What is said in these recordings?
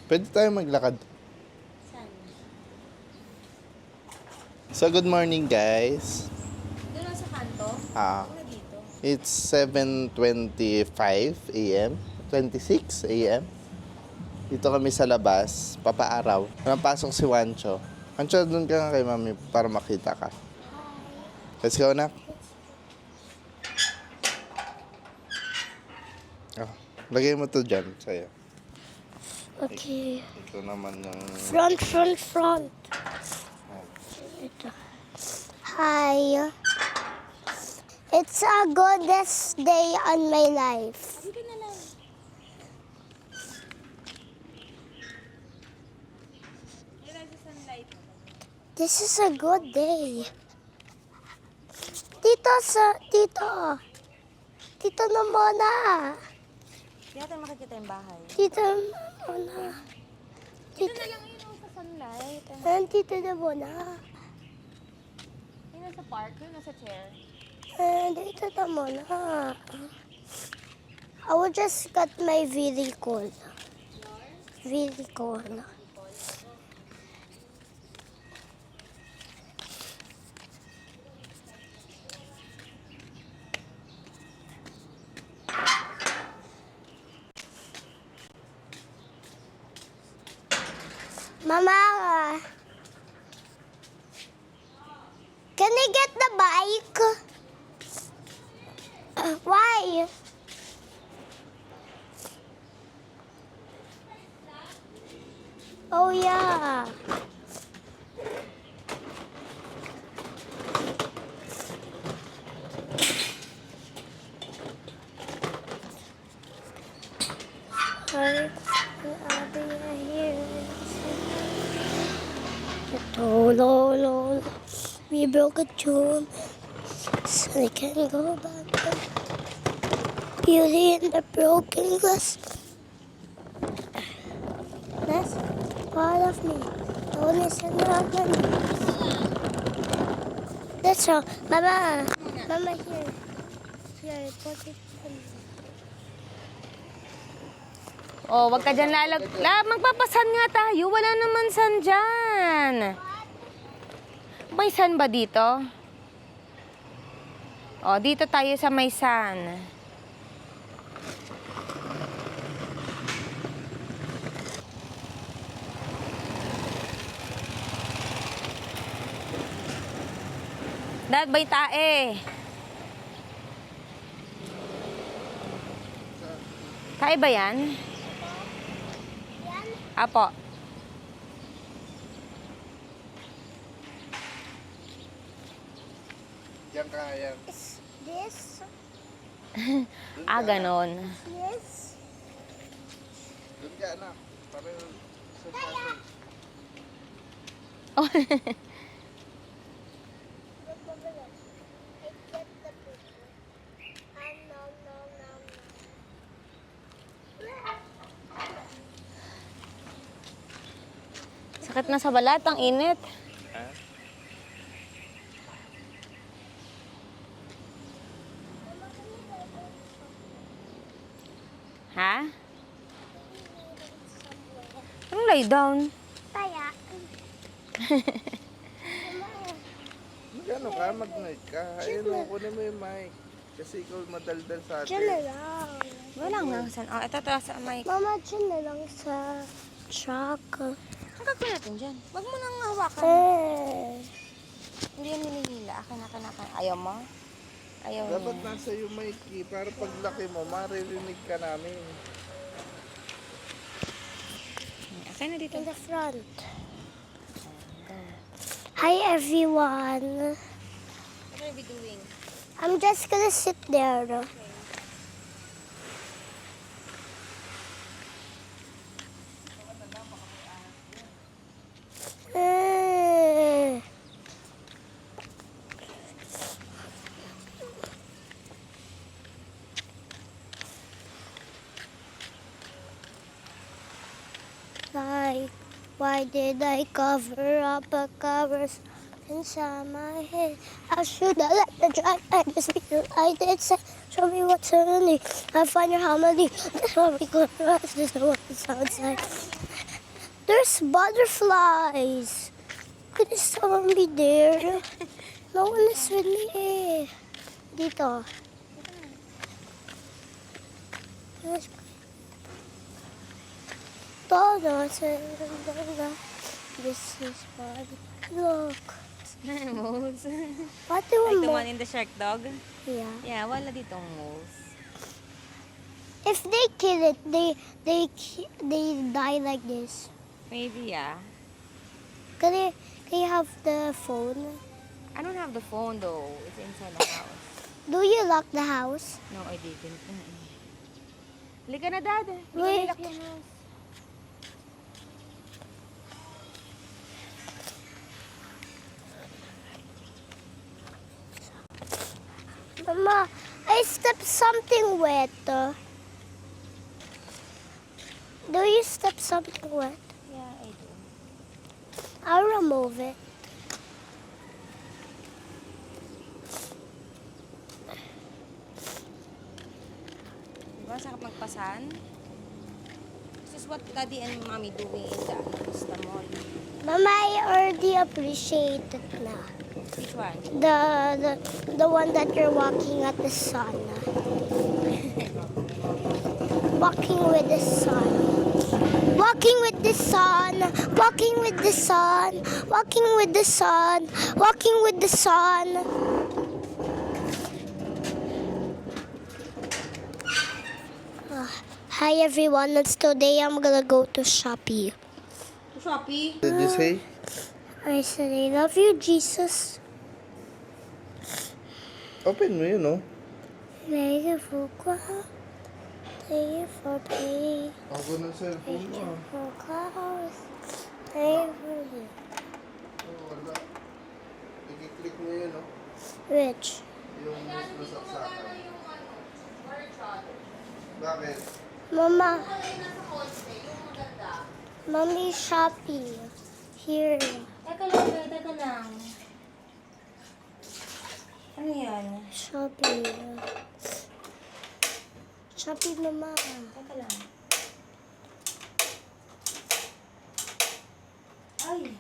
Pwede tayo maglakad. Saan? So, good morning, guys. Doon lang sa kanto? Ah, Ano dito? it's 7:25 a.m. 26 a.m. Dito kami sa labas, papaaraw. Napasok si Wancho. Wancho, doon ka nga kay mami para makita ka. Let's go, anak. Oh, lagay mo to dyan, sa'yo. Okay. Ito naman yung... Front. Ito. Hi. It's a goodest day on my life. Dito na lang. Wala sa sunlight. This is a good day. Tito na muna. Hindi natin makikita yung bahay. Tito na muna. Dito na lang yun sa sunlight. Tito na muna. Yun nasa park, yun nasa chair. Dito na muna. I will just cut my vehicle. Mama, can I get the bike? Why? Oh yeah. Sorry, I'll be here. No. We broke a tune, so they can't go back. Beauty in the broken glass. That's part of me. Don't listen to me. That's all. Mama, here. Here, put it on. Oh, wag ka dyan magpapasan nga tayo. Wala naman san dyan. May san ba dito? Oh, dito tayo sa may san. Dad, bay tae. Tae ba yan? Apo. Diyan ka, yan. Is this? Ganon. This? Doon ka, anak. Para sa sausage. Oh. Sakit na sa balat, ang init. Ha? Anong lay down? Kaya. Magano ka, mag-night ka. Ayun mo, kunin mo yung mic. Kasi ikaw madaldal sa Diyan na atin. lang. Wala nga. Oh, ito sa mic. Mama, diyan na lang sa truck. Ang gagawin natin dyan? Wag mo nang hawakan. Hindi yan hinihila. Akin. Ayaw mo? Ayaw Dapat niya. nasa yung mic para paglaki mo, maririnig ka namin. Akin na dito. In the front. Hi, everyone. What are we doing? I'm just gonna sit there. Like, why did I cover up the covers inside my head? I should have let the drive. I just feel I did say, show me what's underneath. I find your harmony. That's what we gonna rise. This is what it sounds like. There's butterflies. Could someone be there? No one is with me eh. Dito. There's donuts. This is fun. Look. Moles. What do Like we the want? one in the shark dog? Yeah. Yeah, wala ditong moles. If they kill it, they die like this. Maybe, yeah. Can you have the phone? I don't have the phone though. It's inside the house. Do you lock the house? No, I didn't. Halika na, Dad. Wait. Lock yung house. Mama, I stepped something wet. Do you step something wet? Yeah, I do. I'll remove it. Diba, sakap magpasan? This is what Daddy and Mommy doing in the mall. Mama, I already appreciate it na. Which one? The one that you're walking at the sun. Walking with the sun. Walking with the sun. Walking with the sun. Walking with the sun. Walking with the sun. Hi everyone, it's today I'm gonna go to Shopee. Shopee? Did you say? I said I love you, Jesus. Open mo yun, no? Thank you for God. Thank you for pay. Ako ng cellphone Thank mo. you for cars. Thank you for you. Oh, wala. I-click mo yun, no? Rich. Yung mas masaksakan. Bakit? Mama. Mommy, Shopee. Here. Teka lang, teka lang. Ano yan? Shopee. Shopee, Mama. Teka lang. Ay,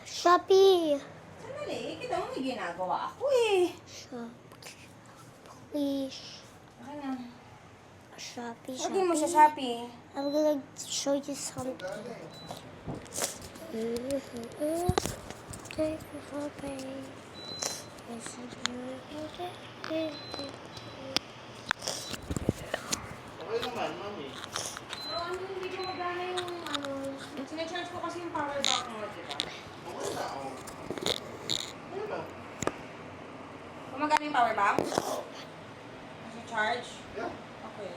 Shopee. sandali. Kita mo may ginagawa ako eh. Shopee. Please. Okay na. Shopee, Lagay mo sa Shopee. Shopee. I'm gonna show you something. Thank you for paying. Okay naman, mami. So, ano hindi ko magana yung ano? Sinacharge ko kasi yung power bank mo, diba? Okay na, oh. Ano na? Gumagana yung power bank? Kasi charge? Yeah. Okay.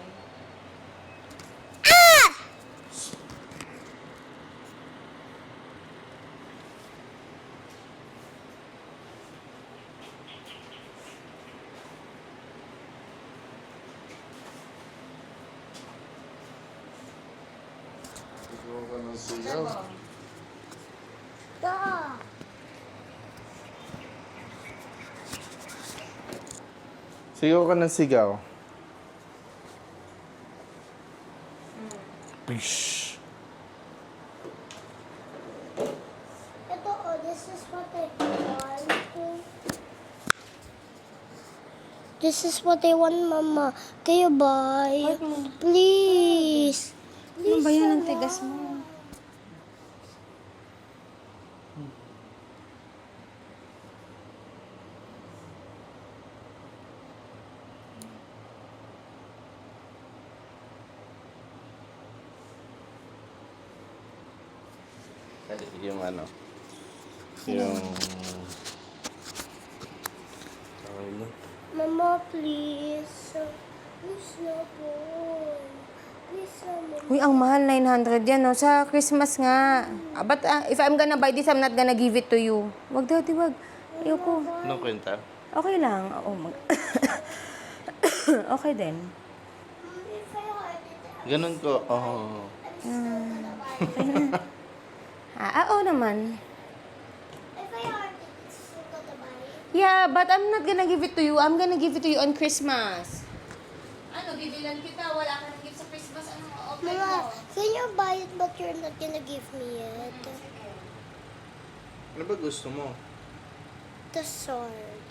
Ikaw ka ng sigaw. Ah. Sigaw ka ng sigaw. Pish. Ito, oh, this is what I want. This is what I want, Mama. Can you buy? Please. Ano ba yan ang tigas mo? Yung ano? Yung... Okay na. Mama, please. Please na po. Please na, Mama. Uy, ang mahal, 900 yan, no? Sa Christmas nga. But if I'm gonna buy this, I'm not gonna give it to you. Wag, Daddy, wag. Ayoko. Anong kwenta? Okay lang. Oo, okay din. If I want it, Ganun ko. Oh. Oo naman. if I want it, it's gonna buy it. Yeah, but I'm not gonna give it to you. I'm gonna give it to you on Christmas. Ano, bibilan kita. Wala ka ng gift sa Christmas. Ano, Mama, can you buy it but you're not gonna give me it? Ano ba gusto mo? The sword.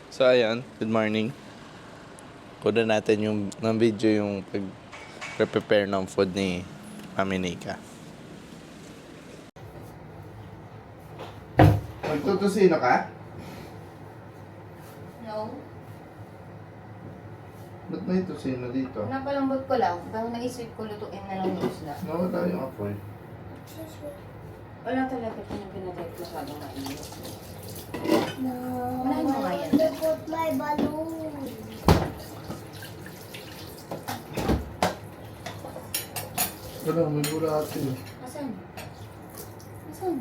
So ayan, good morning. Kuda natin yung ng video yung pag-prepare ng food ni Mami Nika. Magtutusino ka? No. Ba't may tusino dito? Napalambot ko lang. Dahil naisip ko lutuin na lang yung isla. Nawala yung apoy. Wala talaga pinag-pinatay masyadong mainit. No, Wala yung mga I yan. want to put my balloon. Wala, may bulati. Asan? Asan?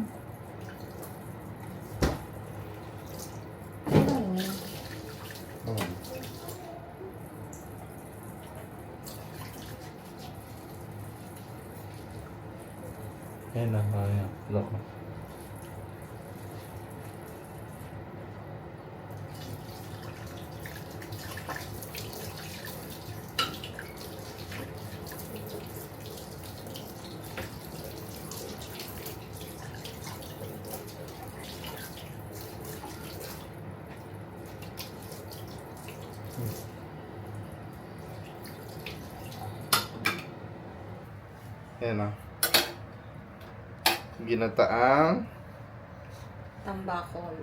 Ano yun? Oh. Ayan na, ayan. Loko. Ayan na. Ginataang Tambakol.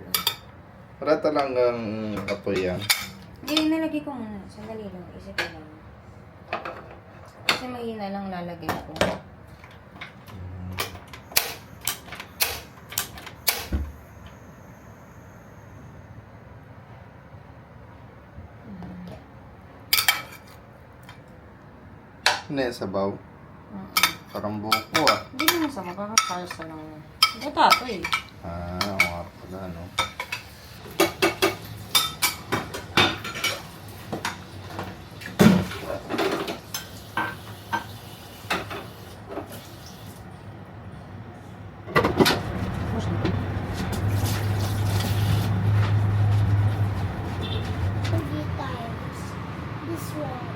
para talagang apoy yan. Hindi, nalagay ko muna. Sandali lang. Isip ko lang. Kasi mahina lang lalagay ko. Ano yung sabaw? Parang buko ah. Hindi naman sa makakakalsa lang. Batato eh. Ah, oo nga pala, no? Three times. This one.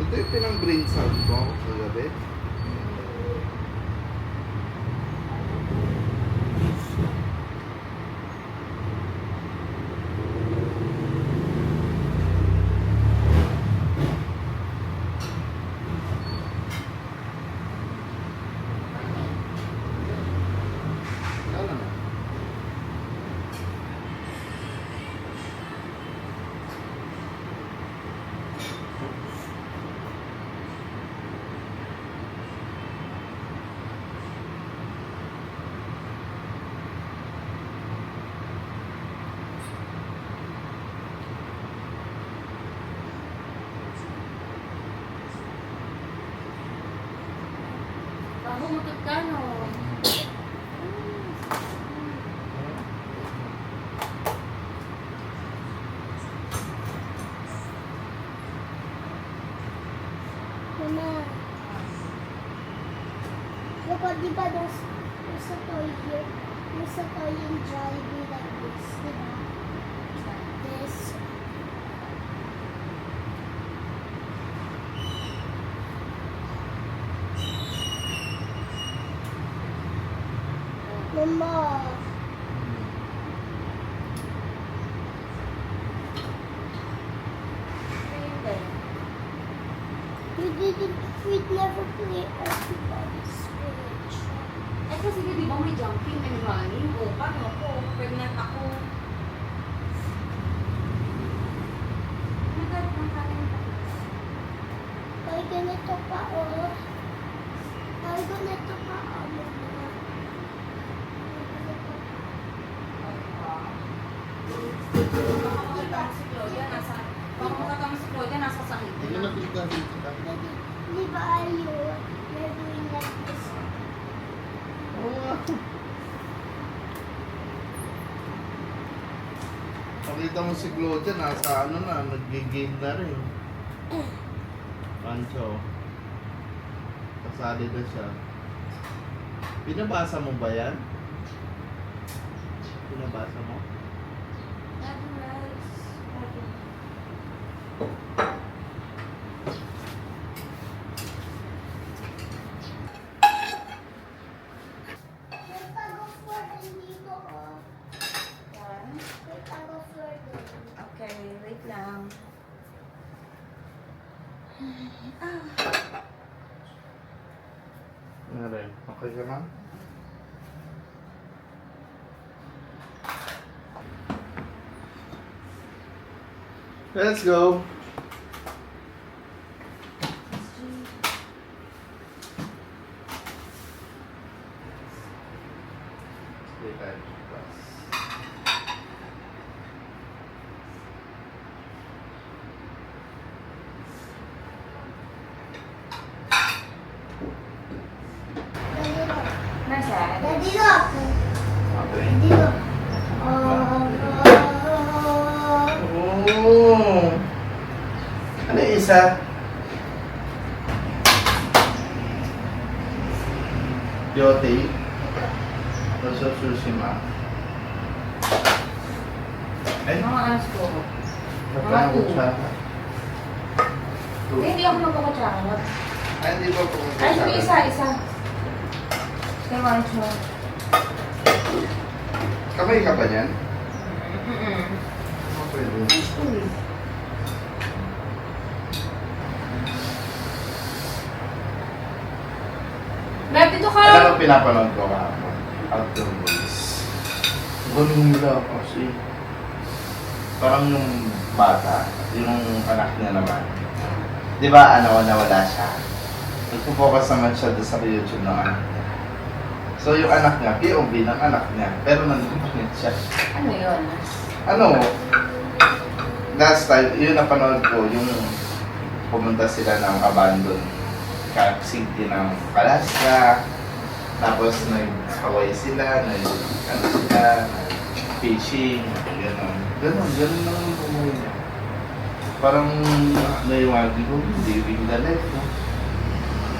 Ito yung pinang-brain sound mo kagabi. Wala na. Bago matut ka no. Mama. Look, di ba there's a toy here? There's a toy in Jollibee like this, di ba? This. Mama. We'd never play Everybody's Switch. Eh kasi di ba may jumping and running? O, paano ako? Pregnant ako. pao. Ay, ganito pao mo. Baka makatama si Claudia, nasa sakit. Hindi na pilitan dito. Di ba ayun? You're doing like this. Oo nga. Pakita mo si Claudia, nasa ano na, nag-game na rin. Pancho. Kasali na siya. Pinabasa mo ba yan? Pinabasa mo? May tago for dito, oh. May tago for doon. Okay, wait lang. Ano rin? Okay ka na? Let's go! Stay tayo sa class. Daddy, look. Nasaan? Daddy, look. Okay. Daddy, look. Oh! Ano yung isa? Yote. Tapos sa Tsushima. Ay, Mga alas ko. napanood two. siya. Hindi ako magpapatsaka. Ay, hindi pa po. Ay, sige, isa. Stay one, two. Kamay ka ba niyan? Mm-mm. Okay. Uy. Beb, dito ka! Alam mo, pinapanood ko kahapon. Outdoor Boys. Galing nila kasi. Parang yung bata, yung anak niya naman. Di ba, nawala siya? Nagpo-focus naman siya doon sa YouTube ng anak niya. So, yung anak niya, POV ng anak niya. Pero nandun siya. Ano yun? Ano, last time, yun napanood ko, yung pumunta sila ng abandon city ng Alaska. Tapos nag-Hawaii sila, ano sila, fishing, gano'n. Gano'n lang yung pumuwi niya. Parang naiwagi ko, living the life, no?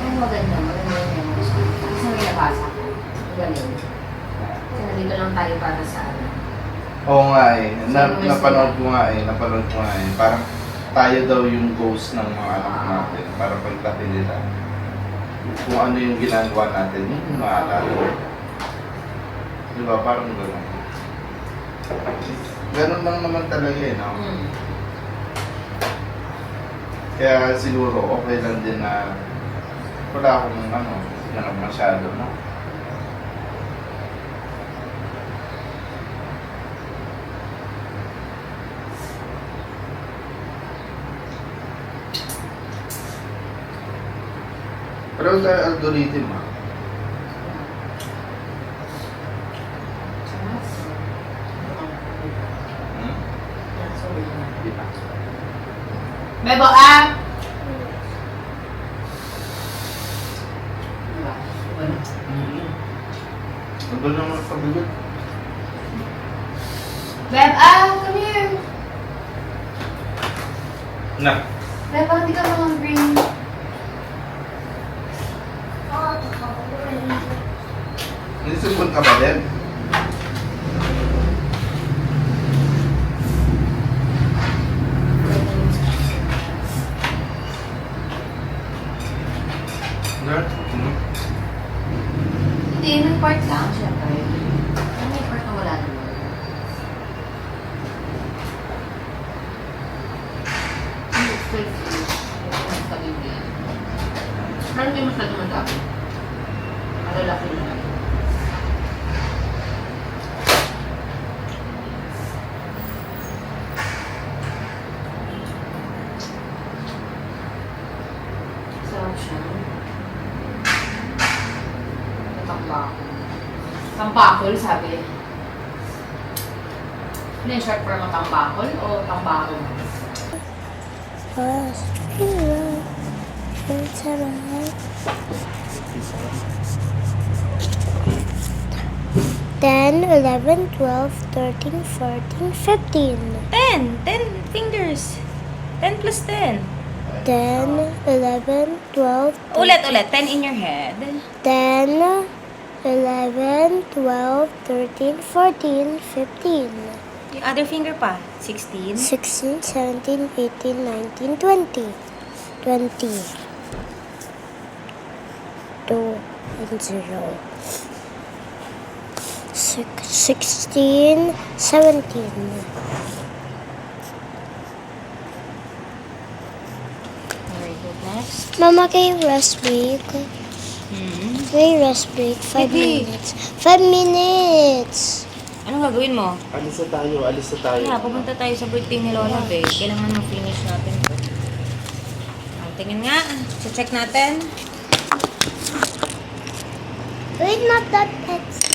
Ay, maganda yun. Gusto mo yung nabasa ko. Galing. Kasi nandito lang tayo para sa ano. Oo nga eh, napanood ko nga eh. Parang tayo daw yung ghost ng mga anak natin. Para pagdating nila, kung ano yung ginagawa natin, yun yung maaalala. Di ba? Parang gano'n. Ganun lang naman talaga eh, no? Kaya siguro okay lang din na wala akong ganun masyado, no? Pero sa algorithm, Di ba? Bebo, ah! Ano naman pagbigot? Beb, ah! Come here! Na. Beb, bakit di ka mga green? Nisipon ka ba din? Hindi, may part lang, syempre. May part na wala naman. Hindi, straight fish. Mas kabindi yan. Pero hindi masyado madami. Malalaki na lang. Sarap siya. Tambakol, sabi. Ano yung short form mo, tambakol o tambakol? First we run, it's a run. 10, 11, 12, 13, 14, 15. 10! 10 fingers. 10 plus 10. 10, 11, 12, Ulit. 10 in your head. 10, 11, 12, 13, 14, 15. Yung other finger pa. 16. 16, 17, 18, 19, 20. 20. 2 and 0. 16, 17. Very good. Next. Mama, can you rest break? May rest break. 5 Baby. minutes. 5 minutes. Anong gagawin mo? Alis na tayo. Yeah, pupunta tayo sa birthday ni Lola, Be. Kailangan ma-finish natin to. Tingin nga. Check natin. Wait, not that pets.